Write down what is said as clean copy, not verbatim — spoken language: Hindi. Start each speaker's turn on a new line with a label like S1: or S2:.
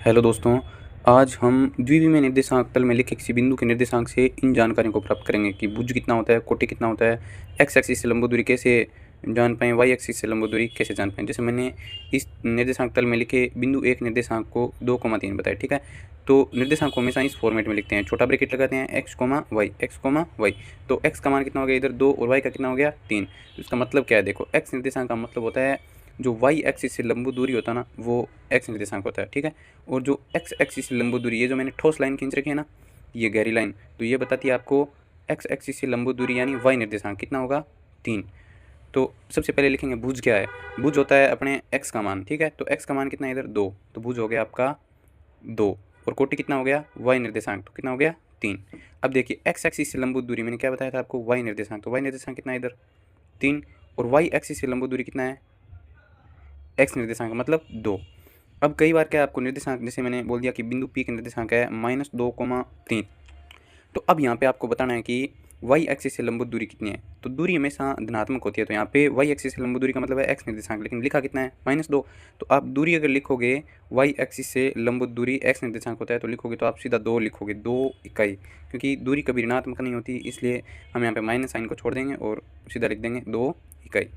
S1: हेलो दोस्तों, आज हम द्विविमीय निर्देशांक तल में लिखे किसी बिंदु के निर्देशांक से इन जानकारियों को प्राप्त करेंगे कि भुज कितना होता है, कोटि कितना होता है, एक्स एक्सिस से लंब दूरी कैसे जान पाएँ, वाई एक्सिस से लंब दूरी कैसे जान पाएँ। जैसे मैंने इस निर्देशांक तल में लिखे बिंदु एक निर्देशांक को 2,3 बताया, ठीक है। तो निर्देशांक को हमेशा इस फॉर्मेट में लिखते हैं, छोटा ब्रैकेट लगाते हैं एक्स कोमा वाई। तो एक्स का मान कितना हो गया इधर 2 और वाई का कितना हो गया 3। इसका मतलब क्या है, देखो एक्स निर्देशांक का मतलब होता है जो वाई एक्सिस से लंब दूरी होता है ना, वो एक्स निर्देशांक होता है, ठीक है। और जो एक्स एक्सिस से लंब दूरी, ये जो मैंने ठोस लाइन खींच रखी है ना, ये गहरी लाइन, तो ये बताती है आपको एक्स एक्सिस से लंब दूरी यानी वाई निर्देशांक कितना होगा 3। तो सबसे पहले लिखेंगे भुज क्या है। भुज होता है अपने एक्स का मान, ठीक है। तो एक्स का मान कितना है इधर 2, तो भुज हो गया आपका 2। और कोटि कितना हो गया वाई निर्देशांक, तो कितना हो गया 3। अब देखिए एक्स एक्सिस से लंब दूरी मैंने क्या बताया था आपको, वाई निर्देशांक, तो वाई निर्देशांक कितना है इधर 3। और वाई एक्सिस से लंब दूरी कितना है एक्स निर्देशांक मतलब 2। अब कई बार क्या आपको निर्देशांक, जैसे मैंने बोल दिया कि बिंदु पी का निर्देशांक है -2,3। तो अब यहाँ पे आपको बताना है कि वाई एक्सिस से लंब दूरी कितनी है। तो दूरी हमेशा धनात्मक होती है, तो यहाँ पे वाई एक्सिस से लंब दूरी का मतलब है एक्स निर्देशांक, लेकिन लिखा कितना है -2। तो आप दूरी अगर लिखोगे वाई एक्सिस से लंब दूरी एक्स निर्देशांक होता है, तो लिखोगे तो आप सीधा 2 लिखोगे, 2 इकाई, क्योंकि दूरी कभी ऋणात्मक नहीं होती, इसलिए हम यहाँ पे माइनस साइन को छोड़ देंगे और सीधा लिख देंगे 2 इकाई।